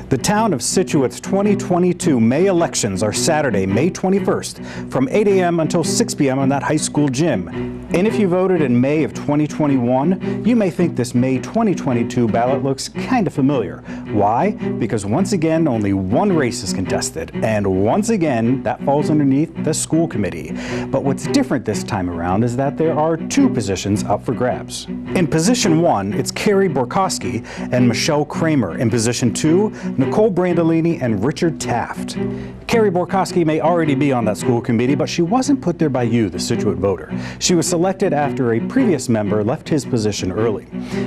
The town of Scituate's 2022 May elections are Saturday, May 21st, from 8 a.m. until 6 p.m. on that high school gym. And if you voted in May of 2021, you may think this May 2022 ballot looks kind of familiar. Why? Because once again, only one race is contested, and once again, that falls underneath the school committee. But what's different this time around is that there are two positions up for grabs. In position 1, it's Carey Borkoski and Michelle Kramer. In position 2, Nicole Brandolini and Richard Taft. Carey Borkoski may already be on that school committee, but she wasn't put there by you, the Scituate voter. She was selected after a previous member left his position early.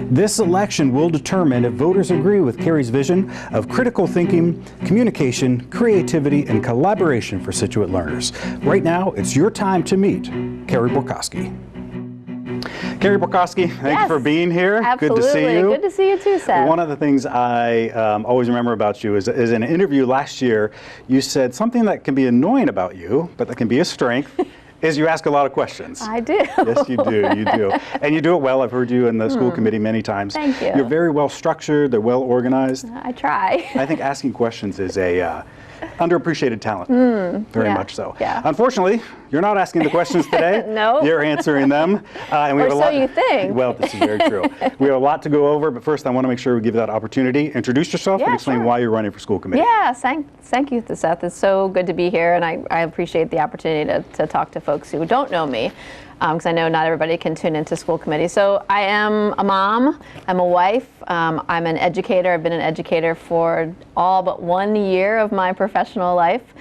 This election will determine if voters agree with Carey's vision of critical thinking, communication, creativity, and collaboration for Scituate learners. Right now, it's your time to meet Carey Borkoski. Carey Borkoski, thank you for being here. Absolutely. Good to see you. Good to see you too, Seth. One of the things I always remember about you is in an interview last year, you said something that can be annoying about you, but that can be a strength, is you ask a lot of questions. I do. Yes, you do. You do. And you do it well. I've heard you in the school committee many times. Thank you. You're very well structured. They're well organized. I try. I think asking questions is a underappreciated talent. Very much so. Yeah. Unfortunately, you're not asking the questions today. No. You're answering them. And we have a lot, you think. Well, this is very true. We have a lot to go over, but first I want to make sure we give you that opportunity. Introduce yourself and explain why you're running for school committee. Yeah, thank you, Seth. It's so good to be here, and I appreciate the opportunity to talk to folks who don't know me, because I know not everybody can tune into school committee. So I am a mom, I'm a wife, I'm an educator. I've been an educator for all but 1 year of my professional life.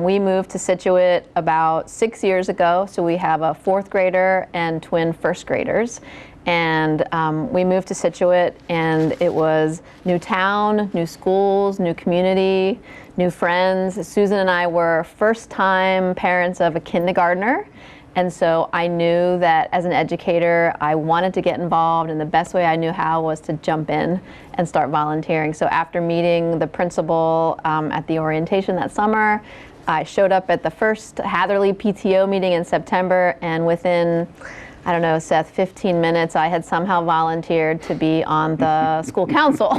We moved to Scituate about 6 years ago, so we have a 4th grader and twin 1st graders. And we moved to Scituate, and it was new town, new schools, new community, new friends. Susan and I were first-time parents of a kindergartner. And so I knew that as an educator, I wanted to get involved, and the best way I knew how was to jump in and start volunteering. So after meeting the principal at the orientation that summer, I showed up at the first Hatherley PTO meeting in September, and within, I don't know, Seth, 15 minutes, I had somehow volunteered to be on the school council,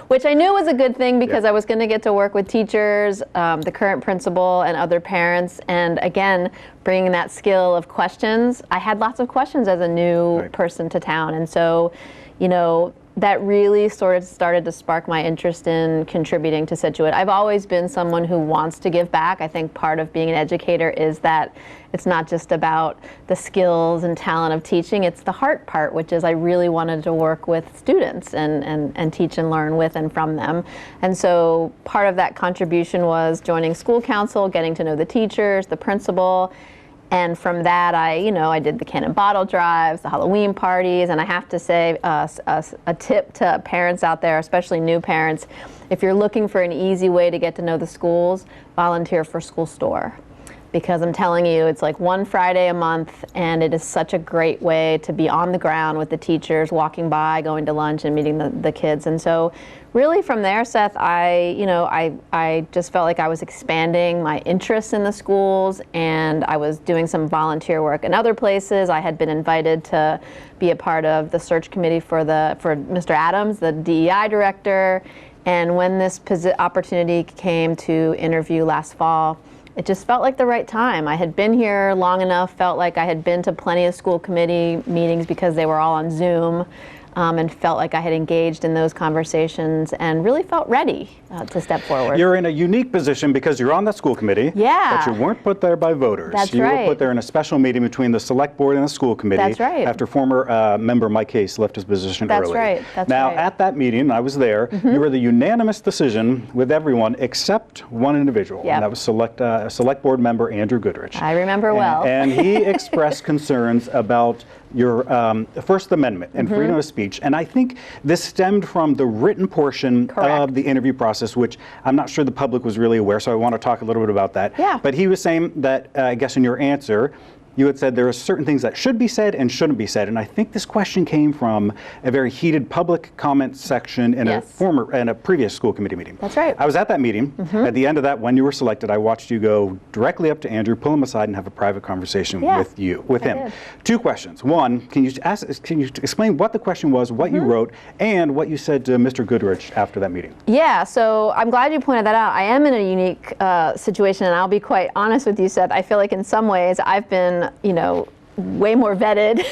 which I knew was a good thing because I was going to get to work with teachers, the current principal, and other parents. And again, bringing that skill of questions. I had lots of questions as a new person to town. And so, you know, that really sort of started to spark my interest in contributing to Scituate. I've always been someone who wants to give back. I think part of being an educator is that it's not just about the skills and talent of teaching, it's the heart part, which is I really wanted to work with students and teach and learn with and from them. And so part of that contribution was joining school council, getting to know the teachers, the principal. And from that, I did the cannon bottle drives, the Halloween parties, and I have to say a tip to parents out there, especially new parents, if you're looking for an easy way to get to know the schools, volunteer for School Store. Because I'm telling you, it's like one Friday a month, and it is such a great way to be on the ground with the teachers, walking by, going to lunch, and meeting the kids. And so really from there, Seth, I just felt like I was expanding my interest in the schools, and I was doing some volunteer work in other places. I had been invited to be a part of the search committee for Mr. Adams, the DEI director. And when this opportunity came to interview last fall, it just felt like the right time. I had been here long enough, felt like I had been to plenty of school committee meetings because they were all on Zoom, and felt like I had engaged in those conversations and really felt ready to step forward. You're in a unique position because you're on that school committee, but you weren't put there by voters. That's you right. were put there in a special meeting between the select board and the school committee. That's right. After former member Mike Case left his position That's early. right. That's now, right. at that meeting, I was there, you were the unanimous decision with everyone except one individual, and that was select board member Andrew Goodrich. I remember well. And he expressed concerns about your First Amendment and freedom of speech. And I think this stemmed from the written portion of the interview process, which I'm not sure the public was really aware, so I want to talk a little bit about that. Yeah. But he was saying that, I guess in your answer, you had said there are certain things that should be said and shouldn't be said. And I think this question came from a very heated public comment section in a previous school committee meeting. That's right. I was at that meeting. At the end of that, when you were selected, I watched you go directly up to Andrew, pull him aside, and have a private conversation with him. Did. 2 questions. One, can you explain what the question was, what you wrote, and what you said to Mr. Goodrich after that meeting? Yeah, so I'm glad you pointed that out. I am in a unique situation, and I'll be quite honest with you, Seth. I feel like in some ways I've been, way more vetted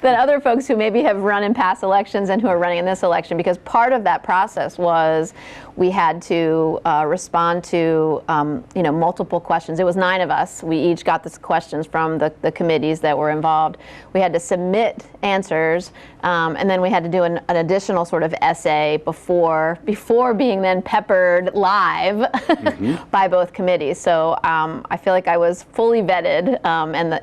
than other folks who maybe have run in past elections and who are running in this election, because part of that process was we had to respond to multiple questions. It was 9 of us. We each got the questions from the committees that were involved. We had to submit answers, and then we had to do an additional sort of essay before being then peppered live by both committees. So I feel like I was fully vetted,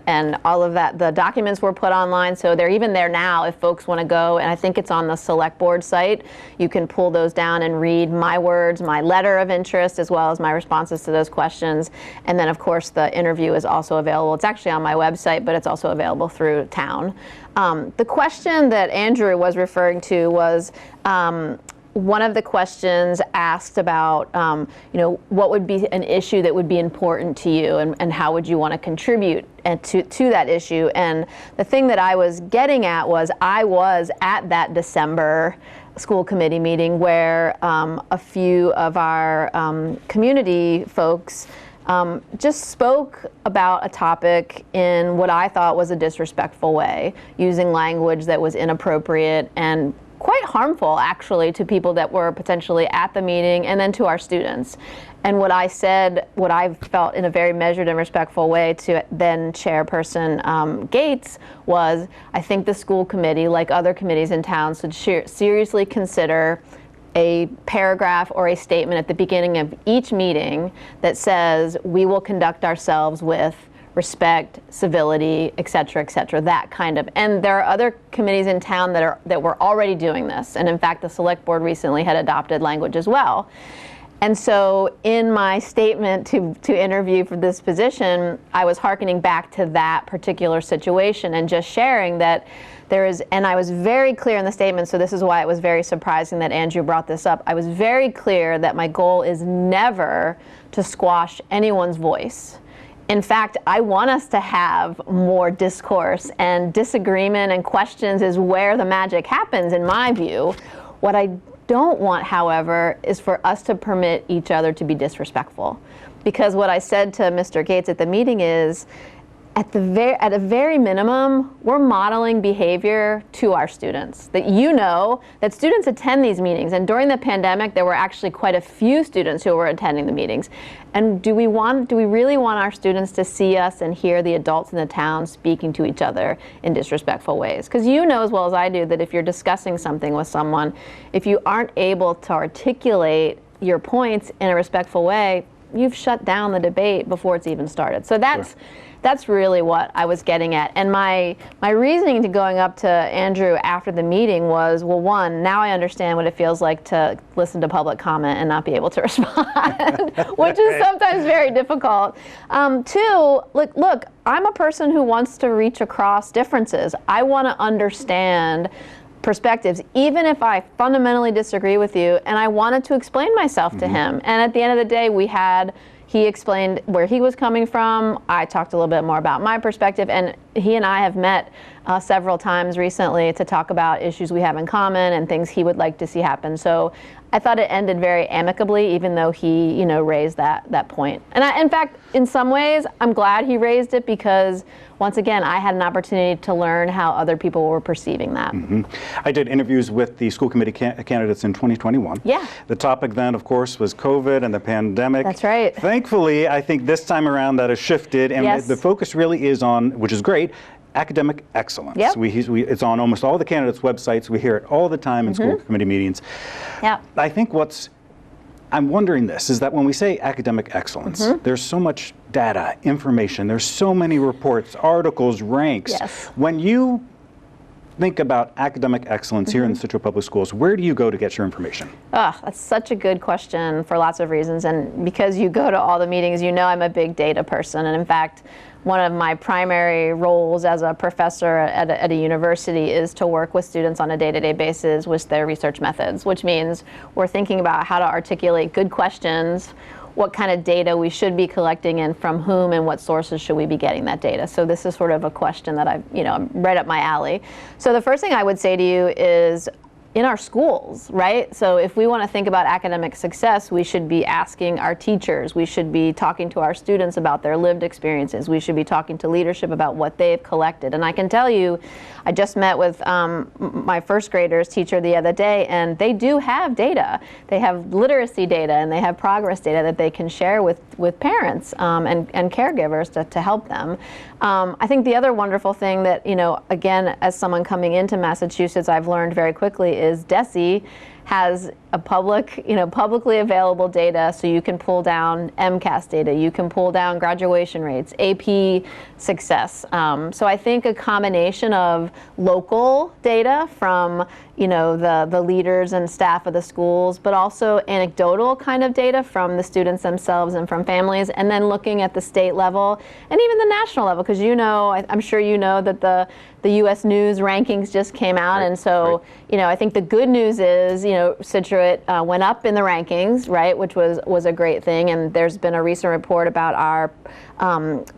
and all of that. The documents were put online, so they're even there now if folks want to go. And I think it's on the Select Board site. You can pull those down and read my words, my letter of interest, as well as my responses to those questions. And then, of course, the interview is also available. It's actually on my website, but it's also available through town. The question that Andrew was referring to was one of the questions asked about, what would be an issue that would be important to you, and how would you want to contribute to that issue. And the thing that I was getting at was I was at that December school committee meeting where a few of our community folks just spoke about a topic in what I thought was a disrespectful way, using language that was inappropriate and quite harmful, actually, to people that were potentially at the meeting and then to our students. And what I said, what I felt in a very measured and respectful way to then Chairperson Gates was, I think the school committee, like other committees in town, should seriously consider a paragraph or a statement at the beginning of each meeting that says we will conduct ourselves with respect, civility, et cetera, that kind of. And there are other committees in town that were already doing this. And in fact, the Select Board recently had adopted language as well. And so in my statement to interview for this position, I was hearkening back to that particular situation and just sharing that there is, and I was very clear in the statement, so this is why it was very surprising that Andrew brought this up. I was very clear that my goal is never to squash anyone's voice. In fact, I want us to have more discourse, and disagreement and questions is where the magic happens, in my view. What I don't want, however, is for us to permit each other to be disrespectful. Because what I said to Mr. Gates at the meeting is, at a very minimum, we're modeling behavior to our students. That students attend these meetings, and during the pandemic, there were actually quite a few students who were attending the meetings. And do we really want our students to see us and hear the adults in the town speaking to each other in disrespectful ways? Because you know as well as I do that if you're discussing something with someone, if you aren't able to articulate your points in a respectful way, you've shut down the debate before it's even started. So that's really what I was getting at. And my reasoning to going up to Andrew after the meeting was, well, one, now I understand what it feels like to listen to public comment and not be able to respond, which is sometimes very difficult. 2, look, I'm a person who wants to reach across differences. I want to understand perspectives, even if I fundamentally disagree with you, and I wanted to explain myself to him. And at the end of the day, he explained where he was coming from. I talked a little bit more about my perspective, and he and I have met several times recently to talk about issues we have in common and things he would like to see happen. So I thought it ended very amicably, even though he, raised that point. And in fact, in some ways, I'm glad he raised it because, once again, I had an opportunity to learn how other people were perceiving that. I did interviews with the school committee candidates in 2021. Yeah. The topic then, of course, was COVID and the pandemic. That's right. Thankfully, I think this time around that has shifted, and the focus really is on, which is great, academic excellence. Yep. It's on almost all the candidates' websites. We hear it all the time in school committee meetings. Yeah. I think I'm wondering this, is that when we say academic excellence, there's so much data, information, there's so many reports, articles, ranks. Yes. When you think about academic excellence here in the Scituate Public Schools, where do you go to get your information? That's such a good question for lots of reasons. And because you go to all the meetings, you know I'm a big data person. And in fact, one of my primary roles as a professor at a university is to work with students on a day-to-day basis with their research methods, which means we're thinking about how to articulate good questions, what kind of data we should be collecting and from whom and what sources should we be getting that data. So this is sort of a question that I'm right up my alley. So the first thing I would say to you is in our schools, right? So if we want to think about academic success, we should be asking our teachers, we should be talking to our students about their lived experiences, we should be talking to leadership about what they've collected. And I can tell you, I just met with my first graders teacher the other day, and they do have data. They have literacy data and they have progress data that they can share with parents and caregivers to help them. I think the other wonderful thing that, again, as someone coming into Massachusetts, I've learned very quickly is DESE has a publicly available data, so you can pull down MCAS data, you can pull down graduation rates, AP success. So I think a combination of local data from the leaders and staff of the schools, but also anecdotal kind of data from the students themselves and from families, and then looking at the state level and even the national level, because I'm sure you know that the U.S. News rankings just came out, right, and so I think the good news is Scituate went up in the rankings, right, which was a great thing, and there's been a recent report about our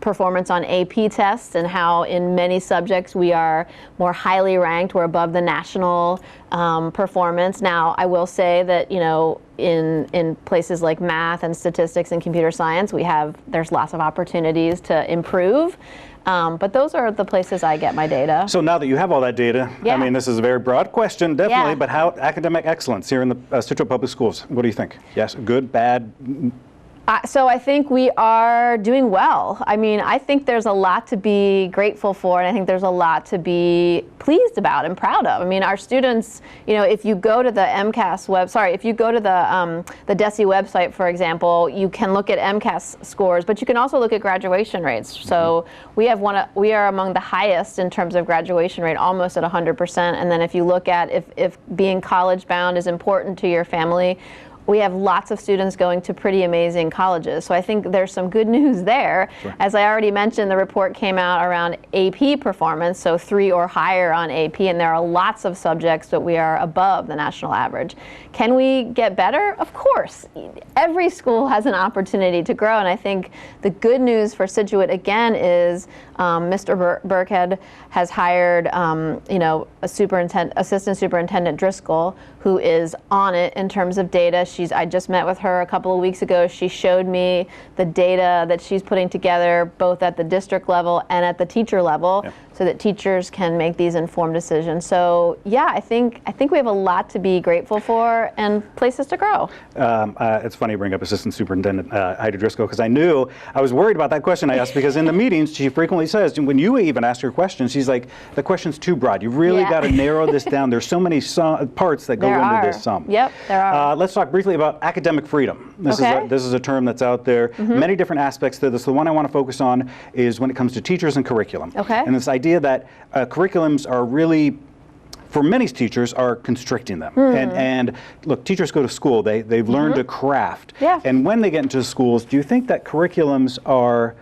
performance on AP tests and how in many subjects we are more highly ranked. We're above the national performance. Now, I will say that in places like math and statistics and computer science, there's lots of opportunities to improve. But those are the places I get my data. So now that you have all that data, yeah. I mean, this is a very broad question, definitely, yeah. but how academic excellence here in the Scituate Public Schools, what do you think? Yes, good, bad? So I think we are doing well. I mean, I think there's a lot to be grateful for, and I think there's a lot to be pleased about and proud of. I mean, our students, if you go to the if you go to the DESE website, for example, you can look at MCAS scores, but you can also look at graduation rates. So we are among the highest in terms of graduation rate, almost at 100%. And then if you look at if being college bound is important to your family, we have lots of students going to pretty amazing colleges. So I think there's some good news there. Sure. As I already mentioned, the report came out around AP performance, so 3 or higher on AP, and there are lots of subjects that we are above the national average. Can we get better? Of course. Every school has an opportunity to grow, and I think the good news for Scituate, again, is Mr. Burkhead has hired Assistant Superintendent Driscoll, who is on it in terms of data. I just met with her a couple of weeks ago. She showed me the data that she's putting together both at the district level and at the teacher level, yeah, so that teachers can make these informed decisions. So yeah, I think we have a lot to be grateful for and places to grow. It's funny you bring up Assistant Superintendent Heidi Driscoll, because I was worried about that question I asked, because in the meetings she frequently says, when you even ask her questions, she's like, the question's too broad. You really got to narrow this down. There's so many parts that go into this sum. Yep, there are. Let's talk briefly about academic freedom. This is a term that's out there. Many different aspects to this. The one I want to focus on is when it comes to teachers and curriculum. Okay. And this idea that curriculums are really, for many teachers, are constricting them. And look, teachers go to school. They've learned a craft. Yeah. And when they get into schools, do you think that curriculums are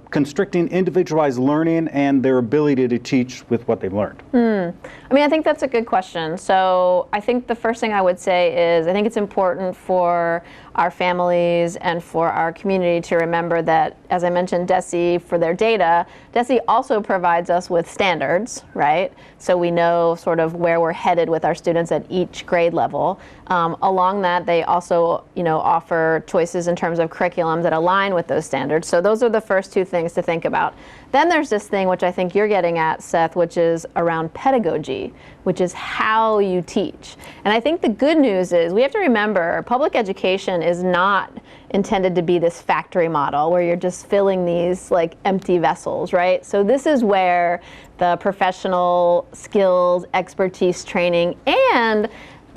constricting individualized learning and their ability to teach with what they've learned? I mean, I think that's a good question. So I think the first thing I would say is I think it's important for our families and for our community to remember that, as I mentioned, DESE for their data, DESE also provides us with standards, right? So we know sort of where we're headed with our students at each grade level. Along that, they also, offer choices in terms of curriculums that align with those standards. So those are the first two things to think about. Then there's this thing, which I think you're getting at, Seth, which is around pedagogy, which is how you teach. And I think the good news is we have to remember public education is not intended to be this factory model where you're just filling these like empty vessels, right? So this is where the professional skills, expertise training, and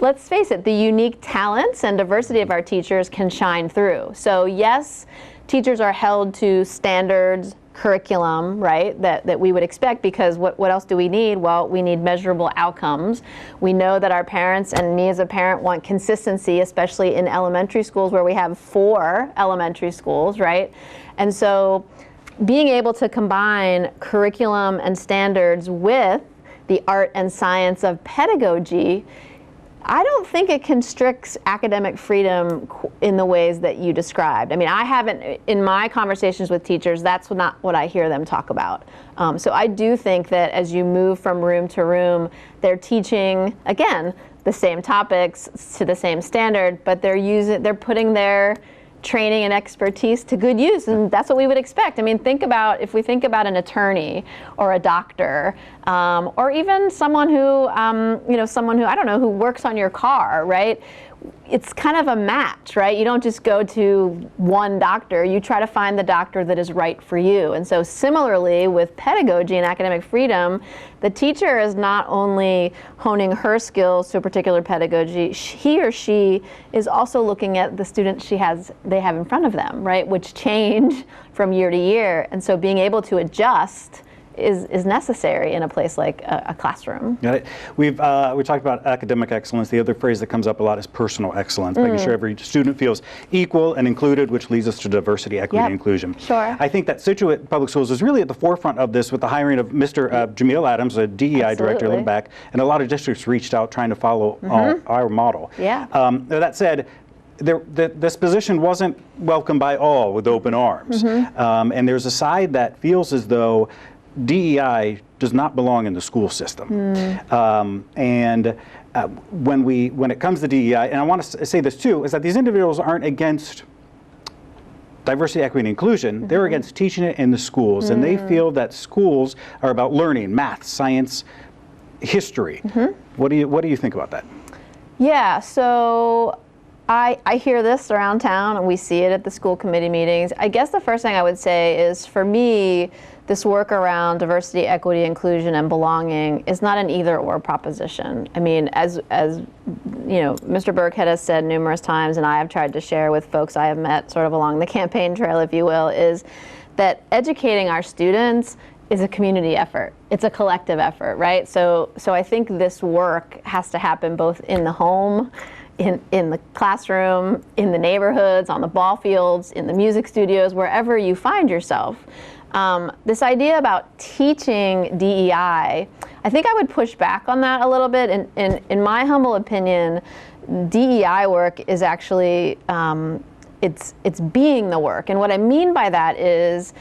let's face it, the unique talents and diversity of our teachers can shine through. So yes, teachers are held to standards, curriculum, right, that we would expect, because what else do we need? Well, we need measurable outcomes. We know that our parents and me as a parent want consistency, especially in elementary schools where we have 4 elementary schools, right? And so being able to combine curriculum and standards with the art and science of pedagogy, I don't think it constricts academic freedom in the ways that you described. I mean, I haven't, in my conversations with teachers, that's not what I hear them talk about. So I do think that as you move from room to room, they're teaching, again, the same topics to the same standard, but they're putting their training and expertise to good use, and that's what we would expect. I mean, if we think about an attorney or a doctor, or even someone who, I don't know, who works on your car, right? It's kind of a match, right? You don't just go to one doctor, you try to find the doctor that is right for you. And so similarly with pedagogy and academic freedom, the teacher is not only honing her skills to a particular pedagogy, he or she is also looking at the students they have in front of them, right? Which change from year to year. And so being able to adjust is necessary in a place like a classroom. Got it. We talked about academic excellence. The other phrase that comes up a lot is personal excellence, making sure every student feels equal and included, which leads us to diversity, equity, and inclusion. Sure. I think that Scituate Public Schools is really at the forefront of this with the hiring of Mr. Jamil Adams, a DEI director, looking back, and a lot of districts reached out trying to follow our model. Yeah. That said, this position wasn't welcomed by all with open arms. And there's a side that feels as though DEI does not belong in the school system. When it comes to DEI, and I want to say this too, is that these individuals aren't against diversity, equity, and inclusion. They're against teaching it in the schools, and they feel that schools are about learning, math, science, history. What do you think about that? Yeah, so I hear this around town, and we see it at the school committee meetings. I guess the first thing I would say is, for me, this work around diversity, equity, inclusion, and belonging is not an either-or proposition. I mean, as you know, Mr. Burkhead has said numerous times, and I have tried to share with folks I have met sort of along the campaign trail, if you will, is that educating our students is a community effort. It's a collective effort, right? So I think this work has to happen both in the home, in the classroom, in the neighborhoods, on the ball fields, in the music studios, wherever you find yourself. This idea about teaching DEI, I think I would push back on that a little bit. In my humble opinion, DEI work is actually, it's being the work. And what I mean by that is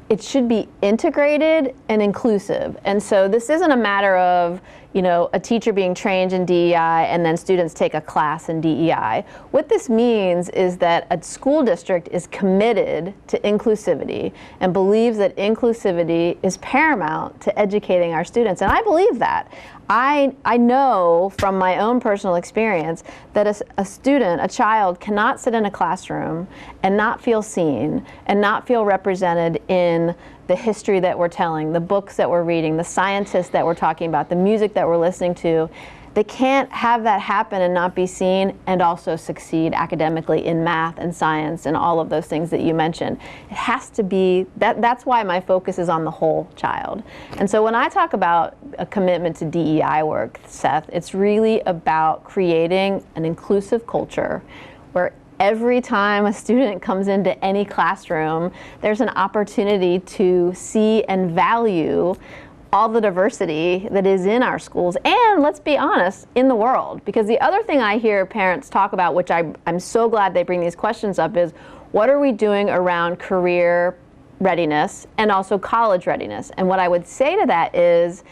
it should be integrated and inclusive. And so this isn't a matter of, you know, a teacher being trained in DEI and then students take a class in DEI. What this means is that a school district is committed to inclusivity and believes that inclusivity is paramount to educating our students. And I believe that. I know from my own personal experience that a student, a child, cannot sit in a classroom and not feel seen and not feel represented in the history that we're telling, the books that we're reading, the scientists that we're talking about, the music that we're listening to. They can't have that happen and not be seen and also succeed academically in math and science and all of those things that you mentioned. It has to be, that's why my focus is on the whole child. And so when I talk about a commitment to DEI work, Seth, it's really about creating an inclusive culture where every time a student comes into any classroom, there's an opportunity to see and value all the diversity that is in our schools, and let's be honest, in the world. Because the other thing I hear parents talk about, which I'm so glad they bring these questions up, is what are we doing around career readiness and also college readiness? And what I would say to that is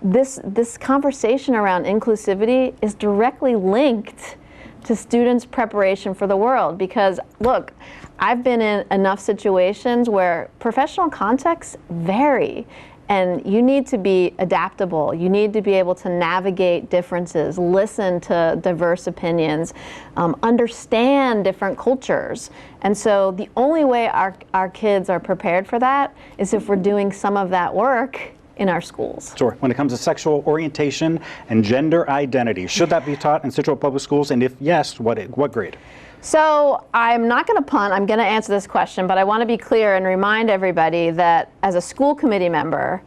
this conversation around inclusivity is directly linked to students' preparation for the world. Because look, I've been in enough situations where professional contexts vary. And you need to be adaptable. You need to be able to navigate differences, listen to diverse opinions, understand different cultures. And so the only way our kids are prepared for that is if we're doing some of that work in our schools. Sure. When it comes to sexual orientation and gender identity, should that be taught in Scituate Public Schools? And if yes, what grade? So I'm not going to punt. I'm going to answer this question, but I want to be clear and remind everybody that as a school committee member,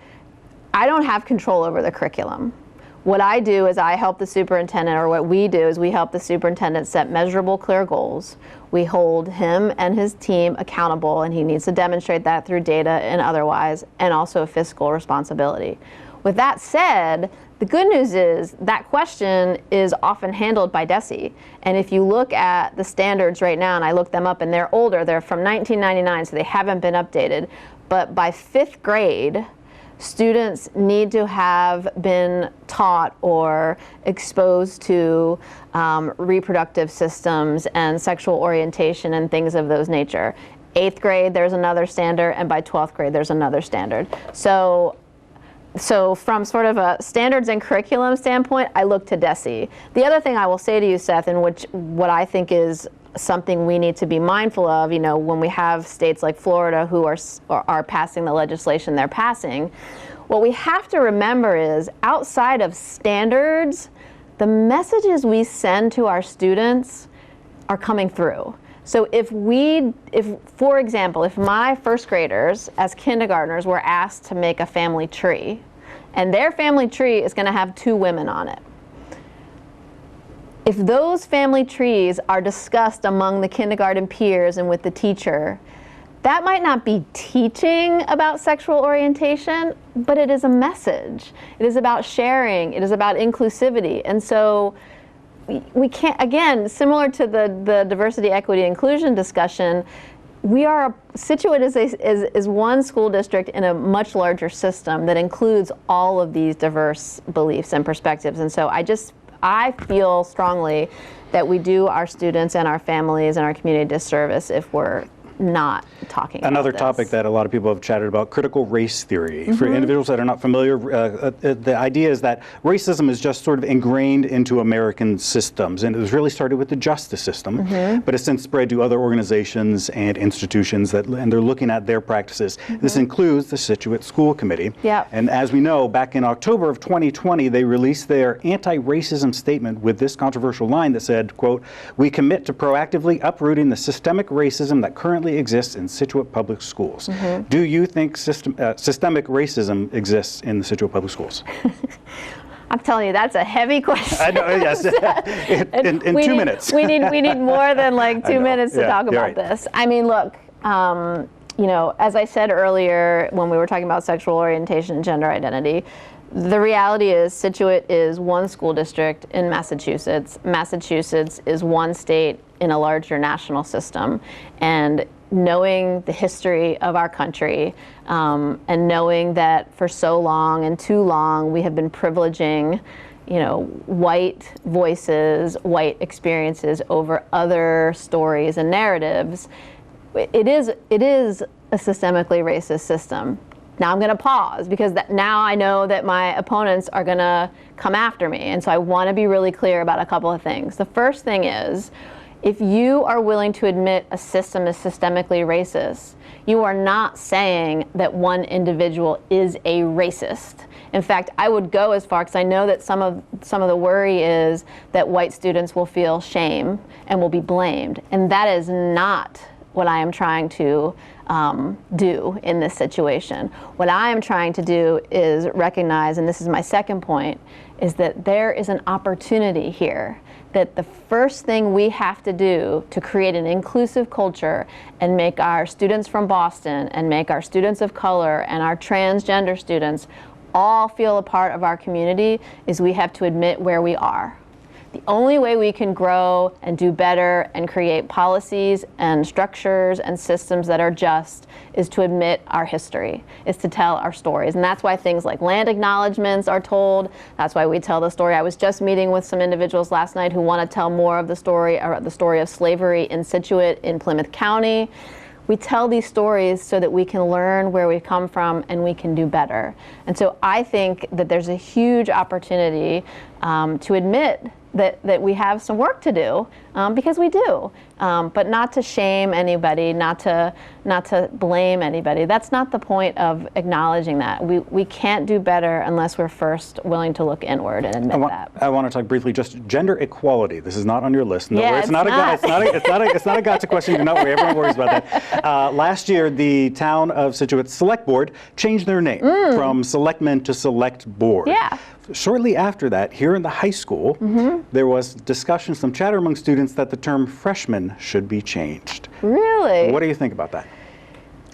I don't have control over the curriculum. What I do is I help the superintendent, or what we do is we help the superintendent set measurable, clear goals. We hold him and his team accountable, and he needs to demonstrate that through data and otherwise, and also a fiscal responsibility. With that said, the good news is that question is often handled by DESE. And if you look at the standards right now, and I looked them up, and they're older, they're from 1999, so they haven't been updated. But by 5th grade, students need to have been taught or exposed to reproductive systems and sexual orientation and things of those nature. 8th grade, there's another standard, and by 12th grade, there's another standard. So from sort of a standards and curriculum standpoint, I look to DESE. The other thing I will say to you, Seth, and what I think is something we need to be mindful of, when we have states like Florida who are passing the legislation they're passing, what we have to remember is outside of standards, the messages we send to our students are coming through. So for example, if my first graders as kindergartners were asked to make a family tree, and their family tree is going to have 2 women on it, if those family trees are discussed among the kindergarten peers and with the teacher, that might not be teaching about sexual orientation, but it is a message. It is about sharing. It is about inclusivity. And so we can't, again, similar to the diversity, equity, inclusion discussion, Scituate is one school district in a much larger system that includes all of these diverse beliefs and perspectives. And so I feel strongly that we do our students and our families and our community disservice if we're not talking about Another this. topic that a lot of people have chatted about, critical race theory. For individuals that are not familiar, the idea is that racism is just sort of ingrained into American systems, and it was really started with the justice system, but it's since spread to other organizations and institutions, and they're looking at their practices. This includes the Scituate School Committee. Yep. And as we know, back in October of 2020, they released their anti-racism statement with this controversial line that said, quote, "We commit to proactively uprooting the systemic racism that currently exists in Scituate public schools." Do you think systemic racism exists in the Scituate public schools? I'm telling you, that's a heavy question. I know, yes. in 2 minutes. we need more than like 2 minutes to talk about this. I mean, look, as I said earlier when we were talking about sexual orientation and gender identity, the reality is Scituate is one school district in Massachusetts. Massachusetts is one state in a larger national system. And knowing the history of our country and knowing that for so long and too long we have been privileging white voices, white experiences over other stories and narratives, it is a systemically racist system. Now I'm going to pause because now I know that my opponents are going to come after me. And so I want to be really clear about a couple of things. The first thing is, if you are willing to admit a system is systemically racist, you are not saying that one individual is a racist. In fact, I would go as far, because I know that some of the worry is that white students will feel shame and will be blamed. And that is not what I am trying to do in this situation. What I am trying to do is recognize, and this is my second point, is that there is an opportunity here, that the first thing we have to do to create an inclusive culture and make our students from Boston and make our students of color and our transgender students all feel a part of our community is we have to admit where we are. The only way we can grow and do better and create policies and structures and systems that are just is to admit our history, is to tell our stories. And that's why things like land acknowledgements are told. That's why we tell the story. I was just meeting with some individuals last night who want to tell more of the story of slavery in Scituate in Plymouth County. We tell these stories so that we can learn where we come from and we can do better. And so I think that there's a huge opportunity to admit that we have some work to do, because we do, but not to shame anybody, not to blame anybody. That's not the point of acknowledging that. We can't do better unless we're first willing to look inward and admit that. I want to talk briefly just gender equality. This is not on your list. No, Yeah, it's not a gotcha question. Do not worry. Everyone worries about that. Last year, the town of Scituate Select Board changed their name from Selectmen to Select Board. Yeah. Shortly after that, here in the high school, there was discussion, some chatter among students that the term freshman should be changed. Really? What do you think about that?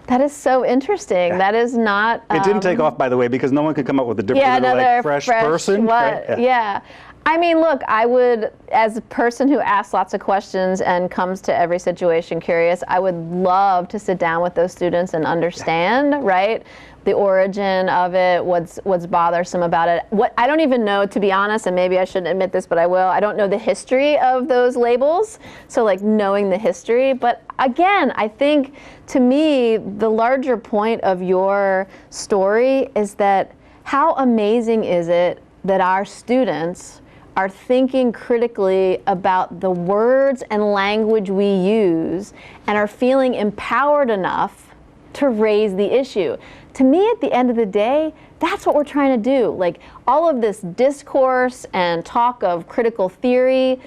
That is so interesting. That is not. It didn't take off, by the way, because no one could come up with a different another fresh person. What? Right? Yeah. I mean, look, I would, as a person who asks lots of questions and comes to every situation curious, I would love to sit down with those students and understand, right, the origin of it, what's bothersome about it. What I don't even know, to be honest, and maybe I shouldn't admit this, but I will. I don't know the history of those labels, so like knowing the history. But again, I think to me, the larger point of your story is that how amazing is it that our students are thinking critically about the words and language we use and are feeling empowered enough to raise the issue. To me, at the end of the day, that's what we're trying to do. Like all of this discourse and talk of critical theory,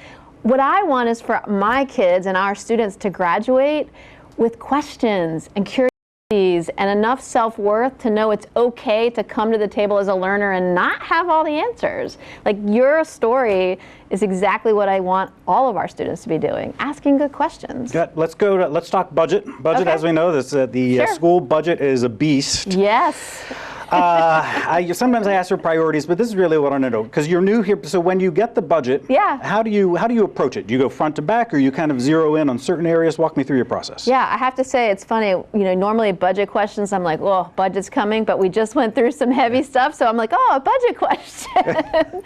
what I want is for my kids and our students to graduate with questions and curiosities and enough self-worth to know it's okay to come to the table as a learner and not have all the answers. Like your story is exactly what I want all of our students to be doing, asking good questions. Yeah, let's talk budget. Budget, Okay. as we know, the Sure. school budget is a beast. Yes. Sometimes I ask for priorities, but this is really what I want to know, because you're new here. So when you get the budget, Yeah. how do you approach it? Do you go front to back, or you kind of zero in on certain areas? Walk me through your process. Yeah, I have to say it's funny. You know, normally budget questions, I'm like, oh, budget's coming, but we just went through some heavy stuff, so I'm like, oh, a budget question.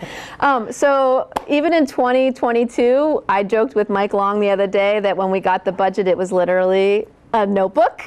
So even in 2022, I joked with Mike Long the other day that when we got the budget, it was literally a notebook.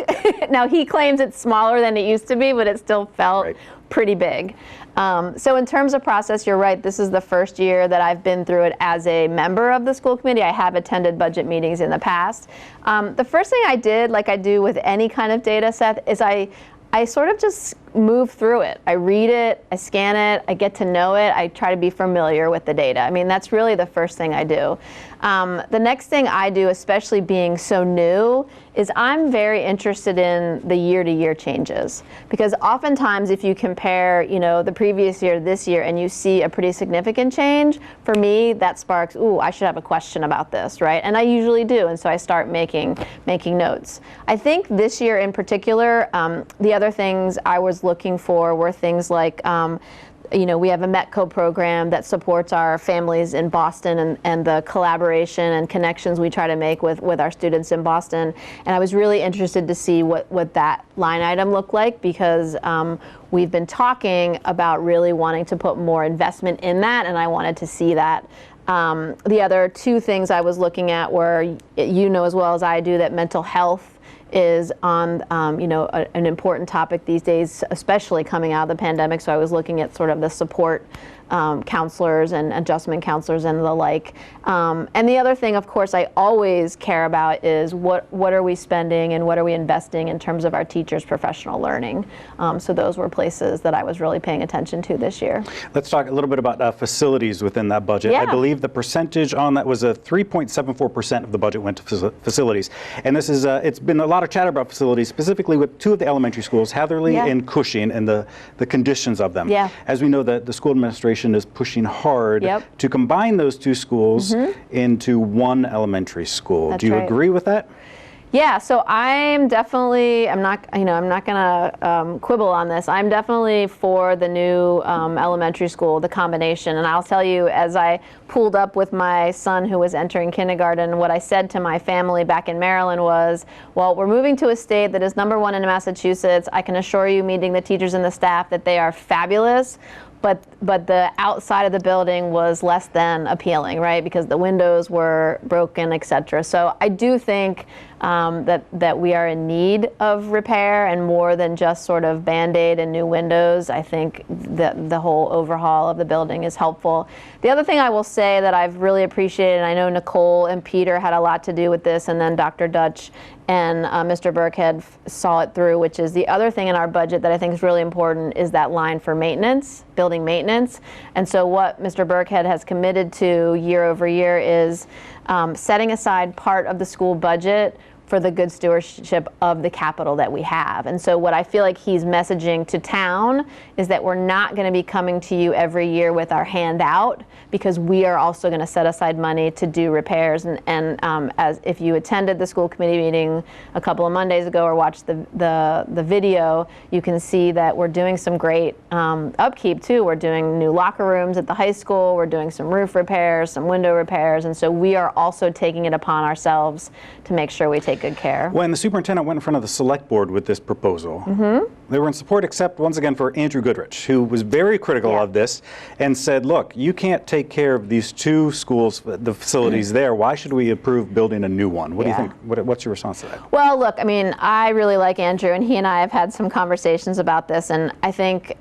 Now he claims it's smaller than it used to be, but it still felt pretty big. So in terms of process, you're right. This is the first year that I've been through it as a member of the school committee. I have attended budget meetings in the past. The first thing I did, like I do with any kind of data, Seth, is I sort of just move through it. I read it, I scan it, I get to know it, I try to be familiar with the data. I mean, that's really the first thing I do. The next thing I do, especially being so new, is I'm very interested in the year-to-year changes. Because oftentimes if you compare, you know, the previous year to this year and you see a pretty significant change, for me that sparks, ooh, I should have a question about this, right? And I usually do, and so I start making notes. I think this year in particular, the other things I was looking for were things like, you know, we have a METCO program that supports our families in Boston and the collaboration and connections we try to make with our students in Boston. And I was really interested to see what that line item looked like, because we've been talking about really wanting to put more investment in that, and I wanted to see that. The other two things I was looking at were, you know as well as I do, that mental health is on, you know, an important topic these days, especially coming out of the pandemic. So I was looking at sort of the support counselors and adjustment counselors and the like. And the other thing, of course, I always care about is what are we spending and what are we investing in terms of our teachers' professional learning. So those were places that I was really paying attention to this year. Let's talk a little bit about facilities within that budget. Yeah. I believe the percentage on that was 3.74% of the budget went to facilities. And this is, it's been a lot of chatter about facilities, specifically with two of the elementary schools, Hatherley and Cushing, and the conditions of them. Yeah. As we know, the school administration is pushing hard to combine those two schools into one elementary school. That's Do you right. agree with that? Yeah, so I'm definitely, I'm not going to quibble on this. I'm definitely for the new elementary school, the combination. And I'll tell you, as I pulled up with my son who was entering kindergarten, what I said to my family back in Maryland was, well, we're moving to a state that is #1 in Massachusetts. I can assure you, meeting the teachers and the staff, that they are fabulous. but the outside of the building was less than appealing, right? Because the windows were broken, et cetera. So I do think that we are in need of repair, and more than just sort of Band-Aid and new windows. I think that the whole overhaul of the building is helpful. The other thing I will say that I've really appreciated, and I know Nicole and Peter had a lot to do with this, and then Dr. Dutch and Mr. Burkhead saw it through, which is the other thing in our budget that I think is really important is that line for maintenance, building maintenance. And so what Mr. Burkhead has committed to year over year is setting aside part of the school budget for the good stewardship of the capital that we have. And so what I feel like he's messaging to town is that we're not going to be coming to you every year with our hand out, because we are also going to set aside money to do repairs. And as if you attended the school committee meeting a couple of Mondays ago or watched the video, you can see that we're doing some great upkeep too. We're doing new locker rooms at the high school. We're doing some roof repairs, some window repairs. And so we are also taking it upon ourselves to make sure we take good care. When the superintendent went in front of the select board with this proposal, they were in support, except once again for Andrew Goodrich, who was very critical of this and said, look, you can't take care of these two schools, the facilities there. Why should we approve building a new one? What do you think? What's your response to that? Well, look, I mean, I really like Andrew, and he and I have had some conversations about this, and I think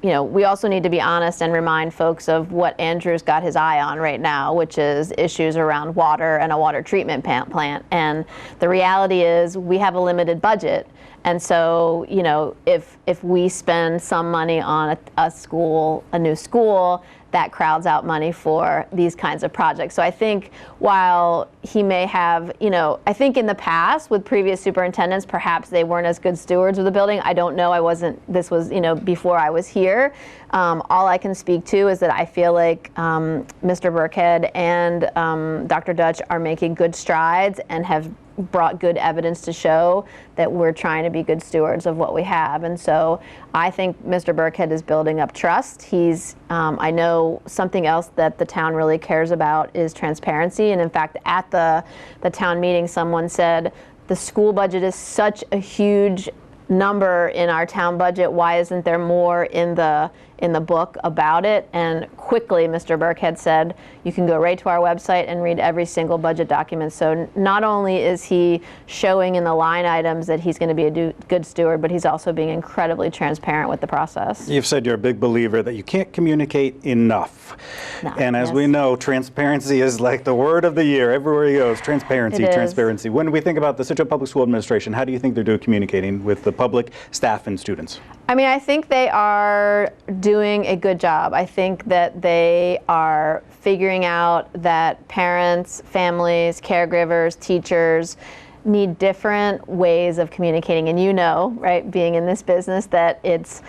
you know, we also need to be honest and remind folks of what Andrew's got his eye on right now, which is issues around water and a water treatment plant. And the reality is we have a limited budget. And so, you know, if we spend some money on a new school, that crowds out money for these kinds of projects. So I think while he may have, you know, I think in the past with previous superintendents, perhaps they weren't as good stewards of the building. I don't know. This was, you know, before I was here. All I can speak to is that I feel like Mr. Burkhead and Dr. Dutch are making good strides and have brought good evidence to show that we're trying to be good stewards of what we have. And so I think Mr. Burkhead is building up trust. He's, I know something else that the town really cares about is transparency. And in fact, at the town meeting, someone said, the school budget is such a huge number in our town budget. Why isn't there more in the book about it? And quickly, Mr. Burkhead said, you can go right to our website and read every single budget document. So not only is he showing in the line items that he's going to be a good steward, but he's also being incredibly transparent with the process. You've said you're a big believer that you can't communicate enough. And as we know, transparency is like the word of the year. Everywhere he goes, transparency, transparency. When we think about the Scituate Public School Administration, how do you think they're doing communicating with the public, staff, and students? I mean, I think they are doing a good job. I think that they are figuring out that parents, families, caregivers, teachers need different ways of communicating. And you know, right, being in this business, that it's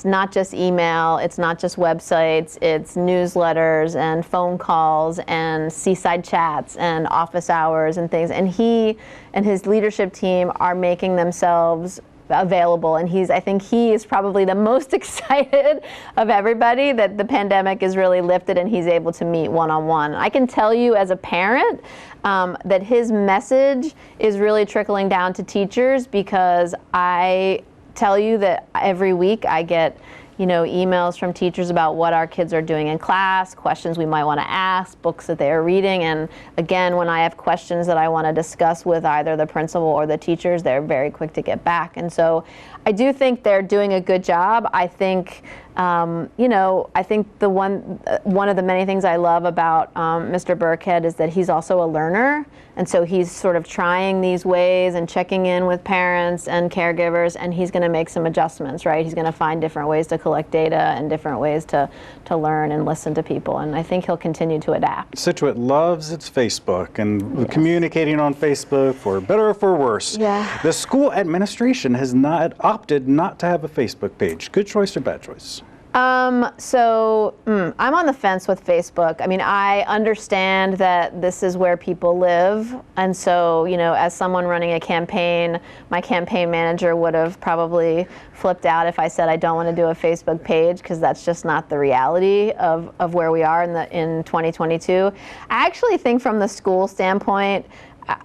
not just email, it's not just websites, it's newsletters and phone calls and seaside chats and office hours and things. And he and his leadership team are making themselves available, and I think he is probably the most excited of everybody that the pandemic is really lifted and he's able to meet one-on-one. I can tell you as a parent that his message is really trickling down to teachers, because I tell you that every week I get, you know, emails from teachers about what our kids are doing in class, questions we might want to ask, books that they are reading. And again, when I have questions that I want to discuss with either the principal or the teachers, they're very quick to get back. And so I do think they're doing a good job. I think, you know, I think one of the many things I love about Mr. Burkhead is that he's also a learner. And so he's sort of trying these ways and checking in with parents and caregivers, and he's going to make some adjustments, right? He's going to find different ways to collect data and different ways to learn and listen to people. And I think he'll continue to adapt. Scituate loves its Facebook and communicating on Facebook, for better or for worse. Yeah. The school administration has opted not to have a Facebook page. Good choice or bad choice? I'm on the fence with Facebook. I mean, I understand that this is where people live. And so, you know, as someone running a campaign, my campaign manager would have probably flipped out if I said I don't want to do a Facebook page, because that's just not the reality of where we are in 2022. I actually think from the school standpoint,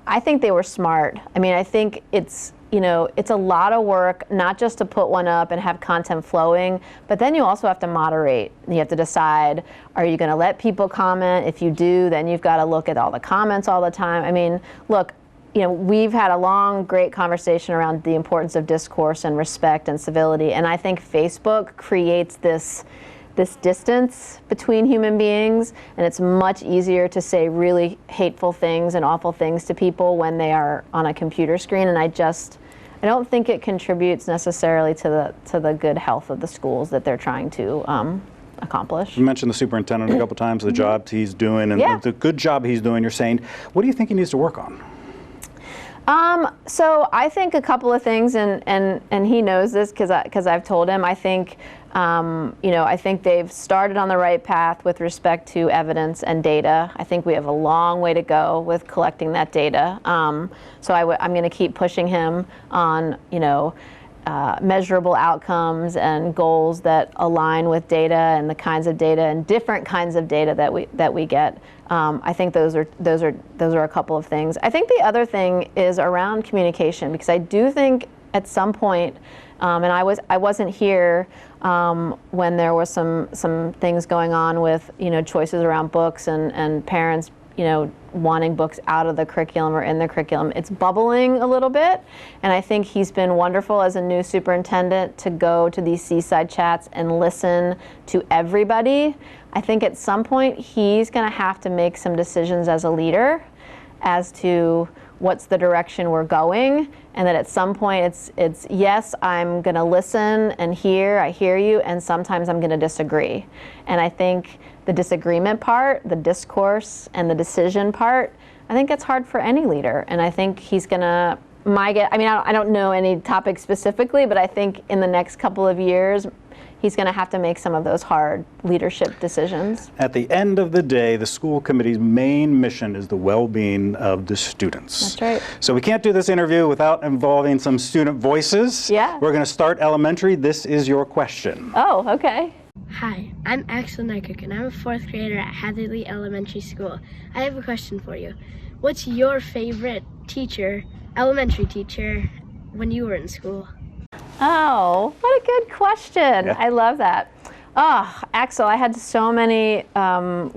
I think they were smart. I mean, I think it's, it's a lot of work, not just to put one up and have content flowing, but then you also have to moderate. You have to decide, are you going to let people comment? If you do, then you've got to look at all the comments all the time. I mean, look, we've had a long, great conversation around the importance of discourse and respect and civility, and I think Facebook creates this distance between human beings, and it's much easier to say really hateful things and awful things to people when they are on a computer screen, and I don't think it contributes necessarily to the good health of the schools that they're trying to accomplish. You mentioned the superintendent a couple times, the job he's doing, and the good job he's doing. You're saying, what do you think he needs to work on? So I think a couple of things, and he knows this because I've told him. I think I think they've started on the right path with respect to evidence and data. I think we have a long way to go with collecting that data. So I'm going to keep pushing him on measurable outcomes and goals that align with data and the kinds of data and different kinds of data that we get. I think those are a couple of things. I think the other thing is around communication, because I do think at some point, and I wasn't here when there was some things going on with choices around books and parents wanting books out of the curriculum or in the curriculum. It's bubbling a little bit, and I think he's been wonderful as a new superintendent to go to these seaside chats and listen to everybody. I think at some point he's going to have to make some decisions as a leader as to what's the direction we're going, and that at some point it's yes, I'm going to listen and I hear you, and sometimes I'm going to disagree. And I think the disagreement part, the discourse, and the decision part, I think it's hard for any leader. And I think he's going to, I don't know any topic specifically, but I think in the next couple of years, he's going to have to make some of those hard leadership decisions. At the end of the day, the school committee's main mission is the well-being of the students. That's right. So we can't do this interview without involving some student voices. Yeah. We're going to start elementary. This is your question. Oh, okay. Hi, I'm Axel Nykerk, and I'm a 4th grader at Hatherley Elementary School. I have a question for you. What's your favorite teacher, elementary teacher, when you were in school? Oh, what a good question. Yeah. I love that. Oh, Axel, I had so many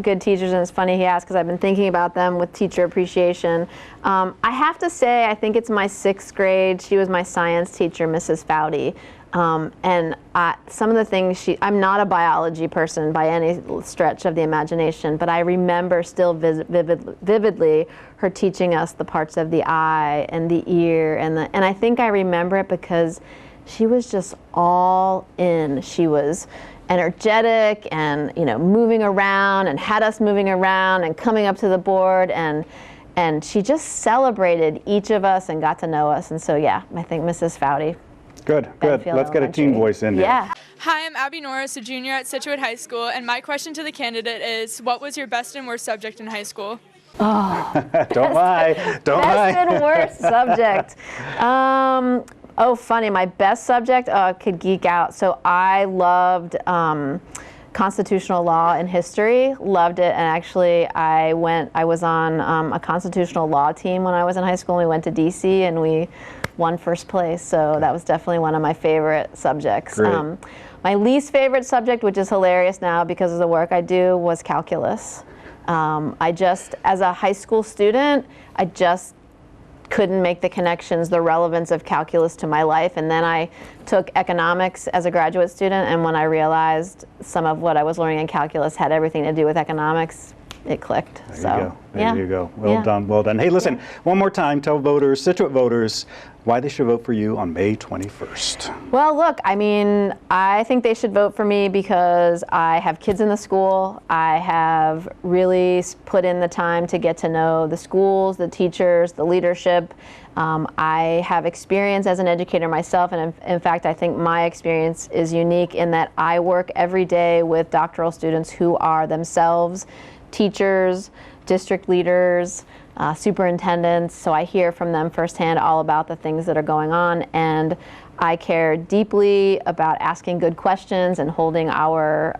good teachers, and it's funny he asked because I've been thinking about them with teacher appreciation. I have to say, I think it's my 6th grade. She was my science teacher, Mrs. Foudy. And some of the things I'm not a biology person by any stretch of the imagination, but I remember still vividly her teaching us the parts of the eye and the ear, and I think I remember it because she was just all in. She was energetic and moving around and had us moving around and coming up to the board, and she just celebrated each of us and got to know us. And so yeah, I think Mrs. Foudy. Good. Let's get a team voice in there. Yeah. Hi, I'm Abby Norris, a junior at Scituate High School, and my question to the candidate is, what was your best and worst subject in high school? Oh. Don't lie. Best and worst subject. Oh, funny. My best subject, I could geek out. So I loved constitutional law and history. Loved it. And actually, I was on a constitutional law team when I was in high school. We went to DC and we won first place. So that was definitely one of my favorite subjects. My least favorite subject, which is hilarious now because of the work I do, was calculus. As a high school student, I just couldn't make the connections, the relevance of calculus to my life. And then I took economics as a graduate student, and when I realized some of what I was learning in calculus had everything to do with economics, it clicked. There you go. Well done. Hey, listen, one more time, tell voters, Scituate voters, why they should vote for you on May 21st. Well, look, I think they should vote for me because I have kids in the school. I have really put in the time to get to know the schools, the teachers, the leadership. I have experience as an educator myself, and in fact, I think my experience is unique in that I work every day with doctoral students who are themselves teachers, district leaders, superintendents, so I hear from them firsthand all about the things that are going on, and I care deeply about asking good questions and holding our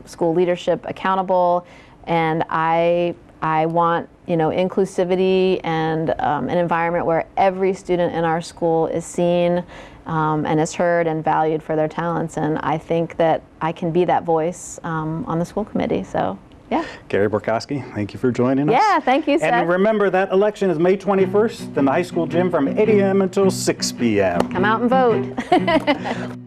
school leadership accountable, and I I want, inclusivity and an environment where every student in our school is seen and is heard and valued for their talents. And I think that I can be that voice on the school committee. So, yeah. Carey Borkoski, thank you for joining us. Yeah, thank you, Seth. And remember, that election is May 21st in the high school gym from 8 a.m. until 6 p.m. Come out and vote.